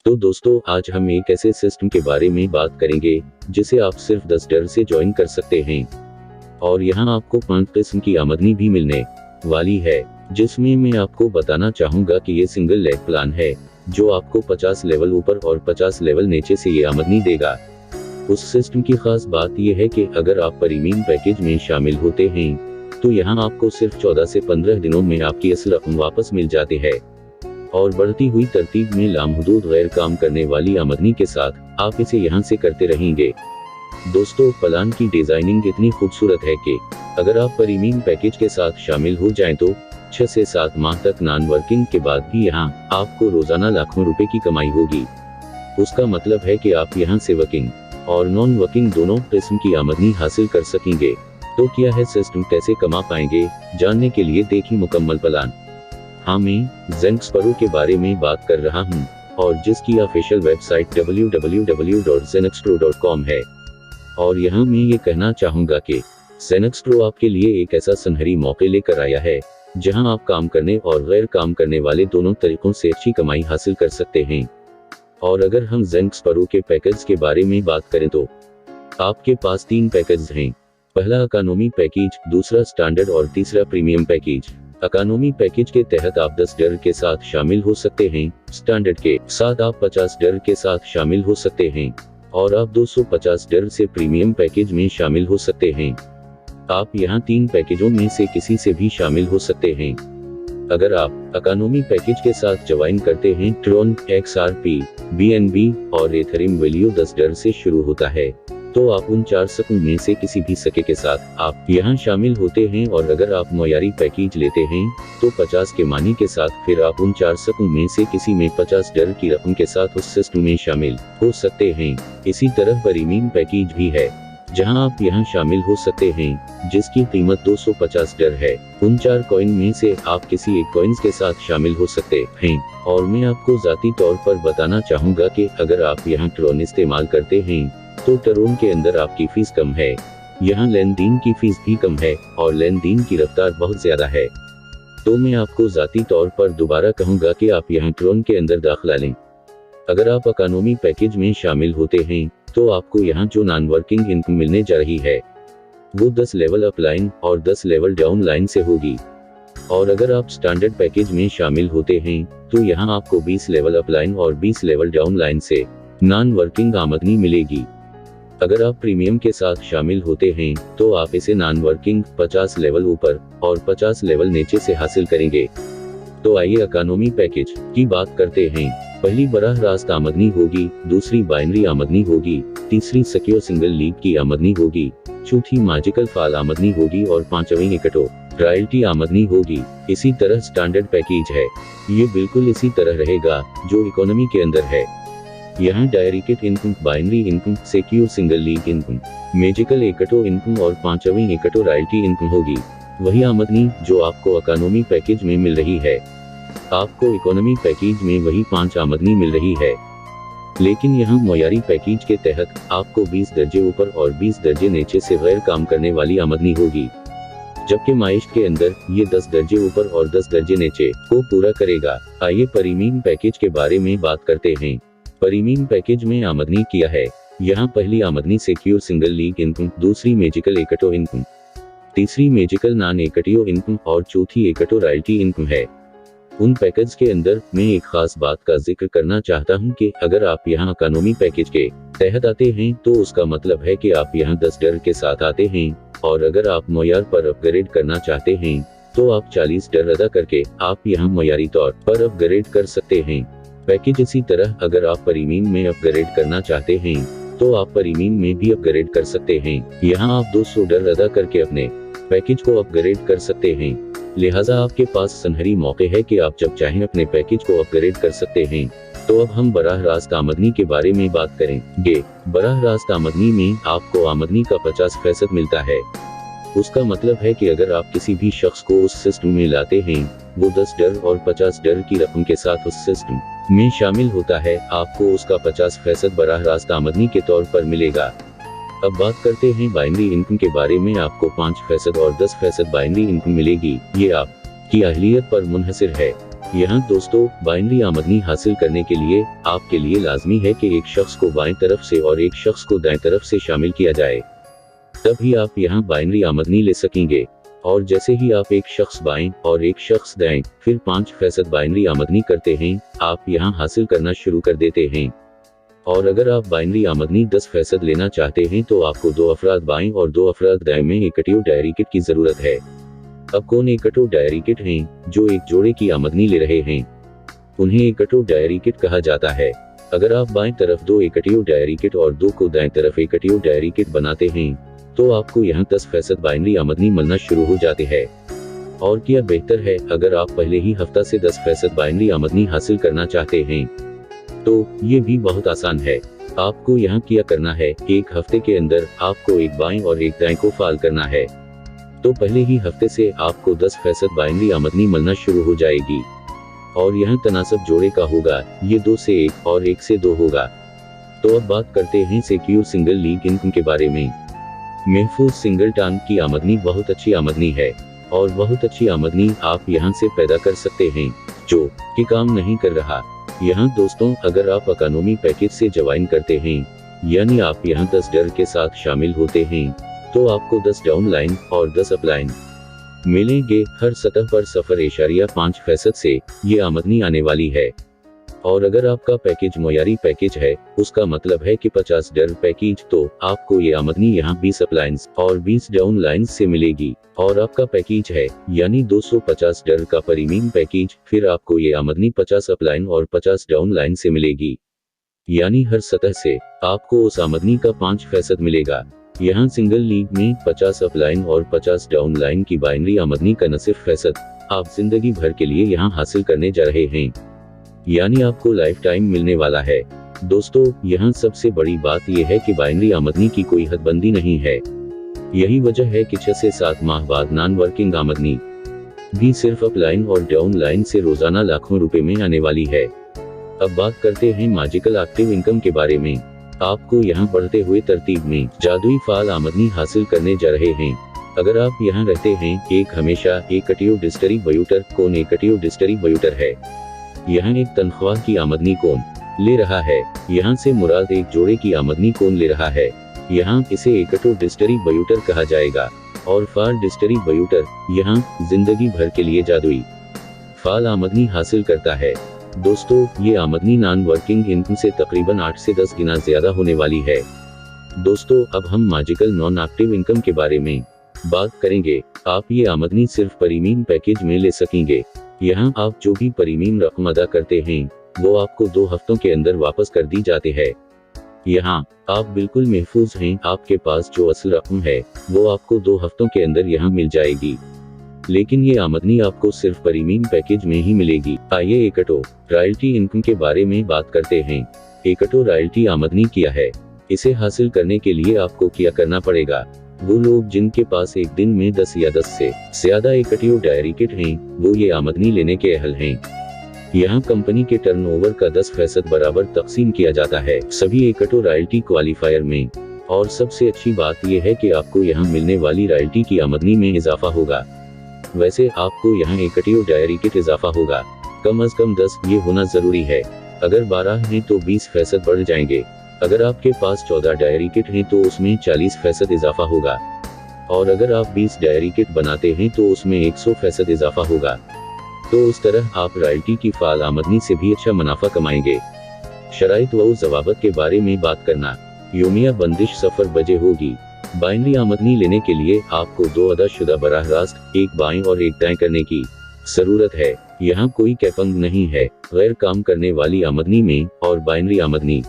तो दोस्तों आज हम एक ऐसे सिस्टम के बारे में बात करेंगे जिसे आप सिर्फ $10 से ज्वाइन कर सकते हैं और यहाँ आपको 5 किस्म की आमदनी भी मिलने वाली है, जिसमें मैं आपको बताना चाहूँगा कि ये सिंगल लेग प्लान है जो आपको 50 लेवल ऊपर और 50 लेवल नीचे से ये आमदनी देगा। उस सिस्टम की खास बात यह है कि अगर आप प्रीमियम पैकेज में शामिल होते हैं तो यहाँ आपको सिर्फ 14 से 15 दिनों में आपकी असल रकम वापस मिल जाती है और बढ़ती हुई तरतीब में लामहदूद गैर काम करने वाली आमदनी के साथ आप इसे यहाँ से करते रहेंगे। दोस्तों प्लान की डिजाइनिंग इतनी खूबसूरत है कि अगर आप प्रीमियम पैकेज के साथ शामिल हो जाएं तो 6 से 7 माह तक नॉन वर्किंग के बाद भी यहाँ आपको रोजाना लाखों रुपए की कमाई होगी। उसका मतलब है कि आप यहाँ से वर्किंग और नॉन वर्किंग दोनों किस्म की आमदनी हासिल कर सकेंगे। तो क्या है सिस्टम, कैसे कमा पाएंगे, जानने के लिए देखिए मुकम्मल प्लान। हाँ, मैं zenxpro के बारे में बात कर रहा हूँ और जिसकी ऑफिशियल वेबसाइट www.zenxpro.com है। और यहाँ मैं ये कहना चाहूँगा कि zenxpro आपके लिए एक ऐसा सुनहरी मौके लेकर आया है जहाँ आप काम करने और गैर काम करने वाले दोनों तरीकों से अच्छी कमाई हासिल कर सकते हैं। और अगर हम zenxpro के पैकेज के बारे में बात करें तो आपके पास 3 पैकेज हैं। पहला इकोनॉमी पैकेज, दूसरा स्टैंडर्ड और तीसरा प्रीमियम पैकेज। इकोनॉमी पैकेज के तहत आप $10 के साथ शामिल हो सकते हैं, स्टैंडर्ड के साथ आप $50 के साथ शामिल हो सकते हैं और आप $250 से प्रीमियम पैकेज में शामिल हो सकते हैं। आप यहाँ 3 पैकेजों में से किसी से भी शामिल हो सकते हैं। अगर आप इकोनॉमी पैकेज के साथ ज्वाइन करते हैं, ट्रॉन, XRP, BNB और एथेरियम वैल्यू $10 से शुरू होता है, तो आप उन 4 सकूं में से किसी भी सके के साथ आप यहाँ शामिल होते हैं। और अगर आप मयारी पैकेज लेते हैं तो 50 के मानी के साथ फिर आप उन 4 सकूं में से किसी में $50 की रकम के साथ उस सिस्टम में शामिल हो सकते हैं। इसी तरह प्रीमियम पैकेज भी है जहां आप यहाँ शामिल हो सकते हैं जिसकी कीमत $250 है। उन 4 कॉइन में से आप किसी एक कॉइन्स के साथ शामिल हो सकते हैं। और मैं आपको जाती तौर पर बताना चाहूँगा कि अगर आप यहाँ ट्रॉन इस्तेमाल करते हैं तो ट्रॉन के अंदर आपकी फीस कम है, यहाँ लेन देन की फीस भी कम है और लेन देन की रफ्तार बहुत ज्यादा है। तो मैं आपको जाती तौर पर दोबारा कहूँगा कि आप यहाँ ट्रॉन के अंदर दाखिला लें। अगर आप इकोनॉमी पैकेज में शामिल होते हैं तो आपको यहाँ जो नॉन वर्किंग इनकम मिलने जा रही है वो 10 लेवल अप लाइन और 10 लेवल डाउन लाइन से होगी। और अगर आप स्टैंडर्ड पैकेज में शामिल होते हैं तो यहाँ आपको 20 लेवल अप लाइन और 20 लेवल डाउन लाइन से नॉन वर्किंग आमदनी मिलेगी। अगर आप प्रीमियम के साथ शामिल होते हैं तो आप इसे नॉन वर्किंग 50 लेवल ऊपर और 50 लेवल नीचे से हासिल करेंगे। तो आइए इकोनॉमी पैकेज की बात करते हैं। पहली बराह रास्त आमदनी होगी, दूसरी बाइनरी आमदनी होगी, तीसरी सिक्योर सिंगल लीग की आमदनी होगी, चौथी मैजिकल फाल आमदनी होगी और 5वीं इकट्ठो रॉयल्टी आमदनी होगी। इसी तरह स्टैंडर्ड पैकेज है, ये बिल्कुल इसी तरह रहेगा जो इकोनॉमी के अंदर है। यहाँ direct income, binary income, secure single league income, magical इकट्ठो इनकम और 5वीं इकट्ठो रॉयल्टी इनकम होगी। वही आमदनी जो आपको इकोनॉमी पैकेज में मिल रही है, आपको इकोनॉमी पैकेज में वही 5 आमदनी मिल रही है। लेकिन यहाँ मयारी पैकेज के तहत आपको 20 दर्जे ऊपर और 20 दर्जे नीचे से गैर काम करने वाली आमदनी होगी, जबकि माइश्त के अंदर ये 10 दर्जे ऊपर और 10 दर्जे नीचे को पूरा करेगा। आइए प्रीमियम पैकेज के बारे में बात करते हैं। प्रीमियम पैकेज में आमदनी किया है, यहाँ पहली आमदनी सिक्योर सिंगल लीग इनकम, दूसरी मैजिकल इकट्ठो इनकम, तीसरी मैजिकल नॉन इकट्ठो इनकम और चौथी इकट्ठो रॉयल्टी इनकम है। उन पैकेज के अंदर मैं एक खास बात का जिक्र करना चाहता हूं कि अगर आप यहाँ इकोनॉमी पैकेज के तहत आते हैं तो उसका मतलब है कि आप यहाँ $10 के साथ आते हैं और अगर आप मयार पर अपग्रेड करना चाहते हैं तो आप $40 अदा करके आप यहाँ मयारी तौर पर अपग्रेड कर सकते हैं। पैकेज इसी तरह अगर आप प्रीमियम में अपग्रेड करना चाहते हैं तो आप प्रीमियम में भी अपग्रेड कर सकते हैं। यहाँ आप $200 अदा करके अपने पैकेज को अपग्रेड कर सकते हैं। लिहाजा आपके पास सुनहरी मौके है कि आप जब चाहें अपने पैकेज को अपग्रेड कर सकते हैं। तो अब हम बराह रास्त आमदनी के बारे में बात करेंगे। बराह रास्त आमदनी में आपको आमदनी का 50% मिलता है। उसका मतलब है कि अगर आप किसी भी शख्स को उस सिस्टम में लाते हैं, वो $10 और $50 की रकम के साथ उस सिस्टम में शामिल होता है, आपको उसका 50% बराह रास्त आमदनी के तौर पर मिलेगा। अब बात करते हैं बाइनरी इनकम के बारे में। आपको 5% और 10% बाइनरी इनकम मिलेगी। ये आपकी अहलियत पर मुनहसिर है। यहाँ दोस्तों बाइनरी आमदनी हासिल करने के लिए आपके लिए लाजमी है कि एक शख्स को बाएं तरफ से और एक शख्स को दाएं तरफ से शामिल किया जाए, तभी आप यहाँ बाइनरी आमदनी ले सकेंगे। और जैसे ही आप एक शख्स बाएं और एक शख्स दाएं फिर 5% बाइनरी आमदनी करते हैं, आप यहाँ हासिल करना शुरू कर देते हैं। और अगर आप बाइनरी आमदनी 10% लेना चाहते हैं तो आपको 2 अफराद बाएं और 2 अफराद दाएं में इकट्ठे डायरी किट की जरूरत है। अब कौन इकट्ठे डायरी किट हैं जो एक जोड़े की आमदनी ले रहे हैं? उन्हें इकट्ठे डायरी किट कहा जाता है। अगर आप बाएं तरफ 2 इकट्ठे डायरी किट और 2 को दाएं तरफ इकट्ठे डायरी किट बनाते हैं तो आपको यहाँ 10% बाइनरी आमदनी मिलना शुरू हो जाती है। और क्या बेहतर है, अगर आप पहले ही हफ्ता से 10% बाइनरी आमदनी हासिल करना चाहते हैं तो ये भी बहुत आसान है। आपको यहाँ क्या करना है, एक हफ्ते के अंदर आपको एक बाएं और एक दाएं को फाल करना है, तो पहले ही हफ्ते से आपको 10% बाइनरी आमदनी मिलना शुरू हो जाएगी। और यहाँ तनासब जोड़े का होगा, ये 2 से 1 और 1 से 2 होगा। तो अब बात करते हैं सिक्योर सिंगल लीग इनकम के बारे में। महफूज सिंगलटन की आमदनी बहुत अच्छी आमदनी है और बहुत अच्छी आमदनी आप यहाँ से पैदा कर सकते हैं जो कि काम नहीं कर रहा। यहाँ दोस्तों अगर आप इकोनॉमी पैकेज से ज्वाइन करते हैं, यानी आप यहाँ 10 डर के साथ शामिल होते हैं, तो आपको 10 डाउन लाइन और 10 अप लाइन मिलेंगे। हर सतह पर 0.5% से ये आमदनी आने वाली है। और अगर आपका पैकेज मोयारी पैकेज है, उसका मतलब है कि 50 डर पैकेज, तो आपको ये आमदनी यहाँ 20 अप लाइन्स और 20 डाउन लाइन्स से मिलेगी। और आपका पैकेज है यानी 250 डर का प्रीमियम पैकेज, फिर आपको ये आमदनी 50 अप लाइन और 50 डाउन लाइन से मिलेगी। यानी हर सतह से आपको उस आमदनी का 5% मिलेगा। यहाँ सिंगल लीग में 50 अप लाइन और 50 डाउन लाइन की बाइनरी आमदनी का 90% आप जिंदगी भर के लिए यहाँ हासिल करने जा रहे हैं, यानी आपको लाइफ टाइम मिलने वाला है। दोस्तों यहाँ सबसे बड़ी बात यह है कि बाइनरी आमदनी की कोई हदबंदी नहीं है। यही वजह है कि 6 से 7 माह बाद नॉन वर्किंग आमदनी भी सिर्फ अप लाइन और डाउन लाइन से रोजाना लाखों रुपए में आने वाली है। अब बात करते हैं मैजिकल एक्टिव इनकम के बारे में। आपको यहाँ बढ़ते हुए तरतीब में जादुई फाल आमदनी हासिल करने जा रहे हैं। अगर आप यहाँ रहते हैं, एक हमेशा एक कटियो डिस्टरी ब्यूटर कौन एक कटियो डिस्टरी ब्यूटर है। यहाँ एक तनख्वाह की आमदनी कौन ले रहा है, यहाँ से मुराद एक जोड़े की आमदनी कौन ले रहा है। यहाँ इसे एकटो डिस्टरी ब्यूटर कहा जाएगा। और फाल डिस्टरी ब्यूटर यहाँ जिंदगी भर के लिए जादुई फाल आमदनी हासिल करता है। दोस्तों ये आमदनी नॉन वर्किंग इनकम से तकरीबन 8 से 10 गुना ज्यादा होने वाली है। दोस्तों अब हम मैजिकल नॉन एक्टिव इनकम के बारे में बात करेंगे। आप ये आमदनी सिर्फ प्रीमियम पैकेज में ले सकेंगे। यहाँ आप जो भी प्रीमियम रकम अदा करते हैं वो आपको 2 हफ्तों के अंदर वापस कर दी जाती है। यहाँ आप बिल्कुल महफूज हैं, आपके पास जो असल रकम है वो आपको 2 हफ्तों के अंदर यहाँ मिल जाएगी। लेकिन ये आमदनी आपको सिर्फ प्रीमियम पैकेज में ही मिलेगी। आइए एकटो रॉयल्टी इनकम के बारे में बात करते हैं। एकटो रॉयल्टी आमदनी क्या है, इसे हासिल करने के लिए आपको क्या करना पड़ेगा। वो लोग जिनके पास एक दिन में 10 या 10 से ज्यादा इकट्ठे डायरी किट हैं, वो ये आमदनी लेने के अहल हैं। यहाँ कंपनी के टर्नओवर का 10% बराबर तकसीम किया जाता है सभी इकट्ठे रॉयल्टी क्वालिफायर में। और सबसे अच्छी बात यह है कि आपको यहाँ मिलने वाली रॉयल्टी की आमदनी में इजाफा होगा। वैसे आपको यहाँ इकट्ठे डायरी किट इजाफा होगा, कम अज कम 10 ये होना जरूरी है। अगर 12 हैं तो 20% बढ़ जाएंगे। अगर आपके पास 14 डायरी किट हैं तो उसमें 40% इजाफा होगा। और अगर आप 20 डायरी किट बनाते हैं तो उसमें 100% इजाफा होगा। तो उस तरह आप रॉयल्टी की फाल आमदनी से भी अच्छा मुनाफा कमाएंगे। शराइत व जवाबत के बारे में बात करना। योमिया बंदिश 0 बजे होगी। बाइनरी आमदनी लेने के लिए आपको 2 अदाशुदा बराह रास्त एक बाएं और एक दाएं करने की जरूरत है। यहाँ कोई कैपंग नहीं है गैर काम करने वाली आमदनी में और बाइनरी आमदनी।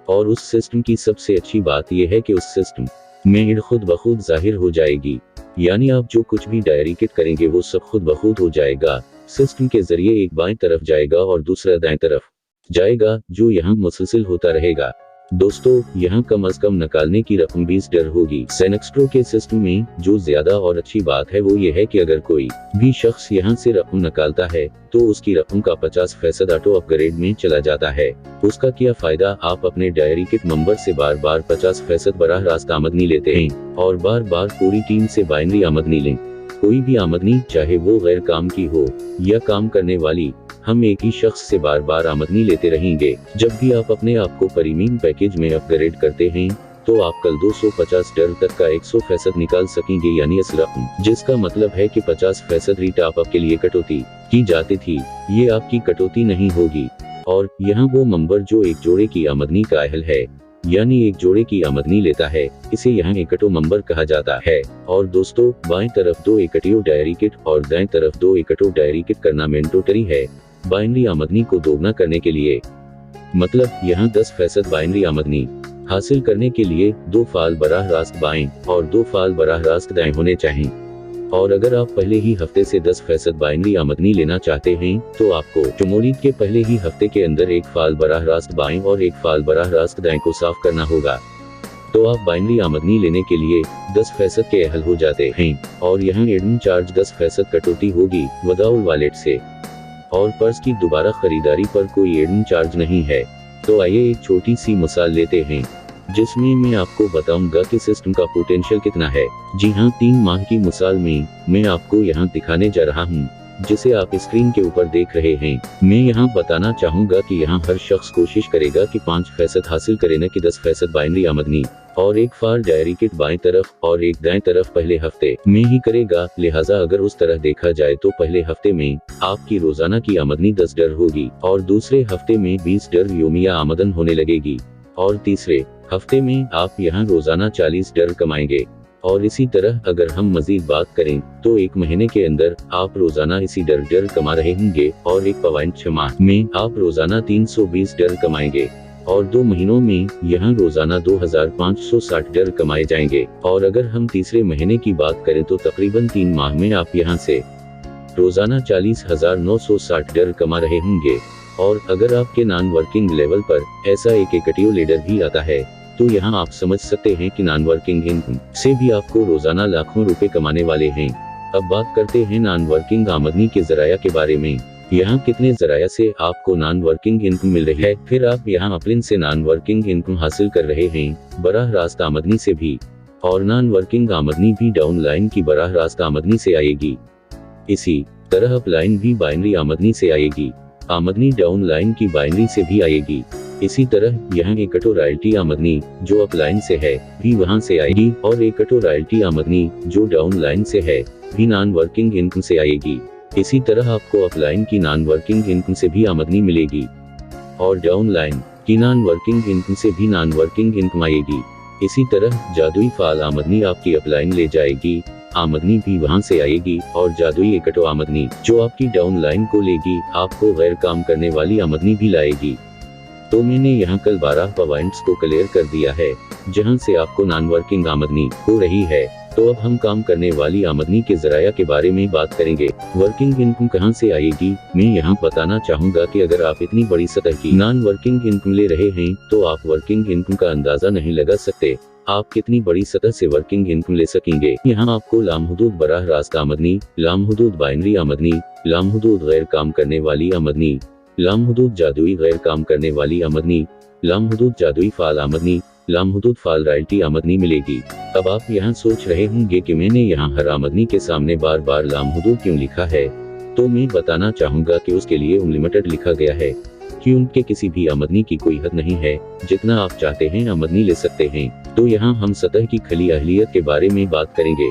और उस सिस्टम की सबसे अच्छी बात यह है कि उस सिस्टम में इड खुद ब खुद जाहिर हो जाएगी। यानी आप जो कुछ भी डायरी किट करेंगे वो सब खुद ब खुद हो जाएगा। सिस्टम के जरिए एक बाएं तरफ जाएगा और दूसरा दाएं तरफ जाएगा, जो यहाँ मुसलसिल होता रहेगा। दोस्तों यहाँ कम अज कम निकालने की रकम 20 डर होगी। सेनेक्स्ट्रो के सिस्टम में जो ज्यादा और अच्छी बात है वो ये है कि अगर कोई भी शख्स यहाँ से रकम निकालता है तो उसकी रकम का 50% ऑटो अपग्रेड में चला जाता है। उसका क्या फायदा, आप अपने डायरी किट नंबर से बार बार 50% बराह रास्त आमदनी लेते हैं और बार बार पूरी टीम से बाइनरी आमदनी लें। कोई भी आमदनी चाहे वो गैर काम की हो या काम करने वाली, हम एक ही शख्स से बार बार आमदनी लेते रहेंगे। जब भी आप अपने आप को प्रीमियम पैकेज में अपग्रेड करते हैं तो आप कल $250 तक का 100% निकाल सकेंगे, यानी इस रकम, जिसका मतलब है कि 50% रीटॉप अप के लिए कटौती की जाती थी, ये आपकी कटौती नहीं होगी। और यहाँ वो मेंबर जो एक जोड़े की आमदनी का अहल है, यानी एक जोड़े की आमदनी लेता है, इसे यहाँ एकटो मेंबर कहा जाता है। और दोस्तों, बाएं तरफ 2 एकटियो डायरी किट और दाएं तरफ 2 एकटो डायरी किट करना मैंडेटरी है बाइनरी आमदनी को दोगुना करने के लिए। मतलब यहाँ 10% बाइनरी आमदनी हासिल करने के लिए 2 फाल बराह रास्त बाएं और 2 फाल बराह रास्त दाएं होने चाहिए। और अगर आप पहले ही हफ्ते से 10% बाइनरी आमदनी लेना चाहते हैं तो आपको जुमोलीद के पहले ही हफ्ते के अंदर 1 फाल बराह रास्त बाएं और 1 फाल बराह रास्त दाएं को साफ करना होगा। तो आप बाइनरी आमदनी लेने के लिए 10% के अहल हो जाते हैं। और यहाँ एडमिन चार्ज 10% कटौती होगी विदाउट वॉलेट से, और पर्स की दोबारा खरीदारी पर कोई एडमिन चार्ज नहीं है। तो आइए एक छोटी सी मिसाल लेते हैं जिसमें मैं आपको बताऊंगा कि सिस्टम का पोटेंशियल कितना है। जी हाँ, 3 माह की मिसाल में मैं आपको यहाँ दिखाने जा रहा हूँ, जिसे आप स्क्रीन के ऊपर देख रहे हैं। मैं यहाँ बताना चाहूँगा कि यहाँ हर शख्स कोशिश करेगा कि 5% हासिल करे, न कि 10% बाइनरी आमदनी, और 1 फाल डायरी किट बाएं तरफ और 1 दाएं तरफ पहले हफ्ते में ही करेगा। लिहाजा अगर उस तरह देखा जाए तो पहले हफ्ते में आपकी रोजाना की आमदनी $10 होगी और दूसरे हफ्ते में $20 योमिया आमदन होने लगेगी, और तीसरे हफ्ते में आप यहाँ रोजाना $40 कमाएंगे। और इसी तरह अगर हम मजीद बात करें तो 1 महीने के अंदर आप रोजाना इसी $10 कमा रहे होंगे, और 1.6 माह में आप रोजाना $320 कमाएंगे, और 2 महीनों में यहाँ रोजाना $2560 कमाए जाएंगे। और अगर हम तीसरे महीने की बात करें तो तकरीबन 3 माह में आप यहाँ से रोजाना $40,960 कमा रहे होंगे। और अगर आपके नॉन वर्किंग लेवल पर ऐसा एक एकटियो लीडर भी आता है तो यहाँ आप समझ सकते हैं कि नॉन वर्किंग इनकम से भी आपको रोजाना लाखों रुपए कमाने वाले हैं। अब बात करते हैं नॉन वर्किंग आमदनी के जराया के बारे में। यहाँ कितने जराया से आपको नॉन वर्किंग इनकम मिल रही है। फिर आप यहाँ अपलिन से नॉन वर्किंग इनकम हासिल कर रहे हैं, बराह रास्त आमदनी से भी, और नॉन वर्किंग आमदनी भी डाउन लाइन की बराह रास्त आमदनी से आएगी। इसी तरह अपलाइन भी बाइनरी आमदनी से आएगी, आमदनी डाउन लाइन की बाइनरी से भी आएगी। इसी तरह यहाँ एकटो रॉयल्टी आमदनी जो अपलाइन से है भी वहाँ से आएगी, और एकटो रॉयल्टी आमदनी जो डाउन लाइन से है भी नॉन वर्किंग इनकम से आएगी। इसी तरह आपको अपलाइन की नॉन वर्किंग इनकम से भी आमदनी मिलेगी, और डाउन लाइन की नॉन वर्किंग इनकम से भी नॉन वर्किंग इनकम आएगी। इसी तरह जादुई फाल आमदनी आपकी अपलाइन ले जाएगी, आमदनी भी वहां से आएगी, और जादुई एकटो आमदनी जो आपकी डाउन लाइन को लेगी आपको गैर काम करने वाली आमदनी भी लाएगी। तो मैंने यहाँ कल 12 पॉइंट्स को क्लियर कर दिया है जहां से आपको नॉन वर्किंग आमदनी हो रही है। तो अब हम काम करने वाली आमदनी के जराया के बारे में बात करेंगे। वर्किंग इनकम कहां से आएगी, मैं यहाँ बताना चाहूंगा कि अगर आप इतनी बड़ी सतह की नॉन वर्किंग इनकम ले रहे हैं तो आप वर्किंग इनकम का अंदाजा नहीं लगा सकते आप कितनी बड़ी सतह से वर्किंग इनकम ले सकेंगे। यहाँ आपको लामहदूद बराह रास्त आमदनी, लामहदूद बाइनरी आमदनी, लामहदूद गैर काम करने वाली आमदनी, लामहदूद जादुई गैर काम करने वाली आमदनी, लामहदूद जादुई फाल आमदनी, लामहदूद फाल रॉयल्टी आमदनी मिलेगी। अब आप यहाँ सोच रहे होंगे कि मैंने यहाँ हर आमदनी के सामने बार बार लामहदूद क्यों लिखा है। तो मैं बताना चाहूंगा कि उसके लिए अनलिमिटेड लिखा गया है, क्योंकि किसी भी आमदनी की कोई हद नहीं है, जितना आप चाहते हैं आमदनी ले सकते हैं। तो यहाँ हम सतह की खली अहलियत के बारे में बात करेंगे।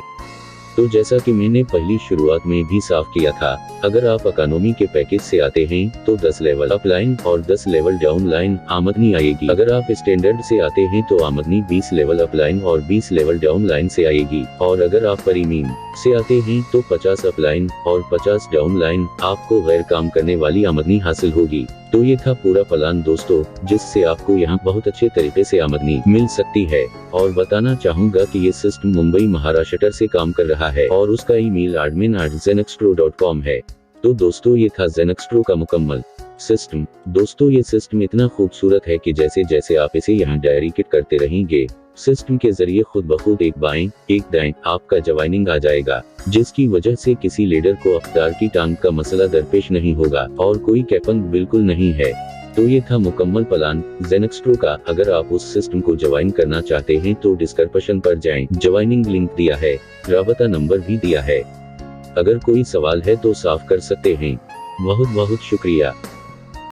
तो जैसा कि मैंने पहली शुरुआत में भी साफ किया था, अगर आप इकोनॉमी के पैकेज से आते हैं तो 10 लेवल अप लाइन और 10 लेवल डाउन लाइन आमदनी आएगी। अगर आप स्टैंडर्ड से आते हैं तो आमदनी 20 लेवल अप लाइन और 20 लेवल डाउन लाइन से आएगी। और अगर आप प्रीमियम से आते हैं तो 50 अप लाइन और 50 डाउन लाइन आपको गैर काम करने वाली आमदनी हासिल होगी। तो ये था पूरा प्लान दोस्तों, जिससे आपको यहाँ बहुत अच्छे तरीके से आमदनी मिल सकती है। और बताना चाहूंगा कि ये सिस्टम मुंबई महाराष्ट्र से काम कर रहा है और उसका ईमेल admin@zenexpro.com है। तो दोस्तों ये था zenexpro का मुकम्मल सिस्टम। दोस्तों ये सिस्टम इतना खूबसूरत है कि जैसे जैसे आप इसे यहाँ डायरी किट करते रहेंगे, सिस्टम के जरिए खुद ब खुद एक बाएं एक दाएं आपका ज्वाइनिंग आ जाएगा, जिसकी वजह से किसी लीडर को अख्तियार की टांग का मसला दरपेश नहीं होगा और कोई कैपंग बिल्कुल नहीं है। तो ये था मुकम्मल प्लान zenexpro का। अगर आप उस सिस्टम को ज्वाइन करना चाहते हैं तो डिस्क्रिप्शन पर जाएं, ज्वाइनिंग लिंक दिया है, राबता नंबर भी दिया है। अगर कोई सवाल है तो साफ कर सकते हैं। बहुत बहुत शुक्रिया।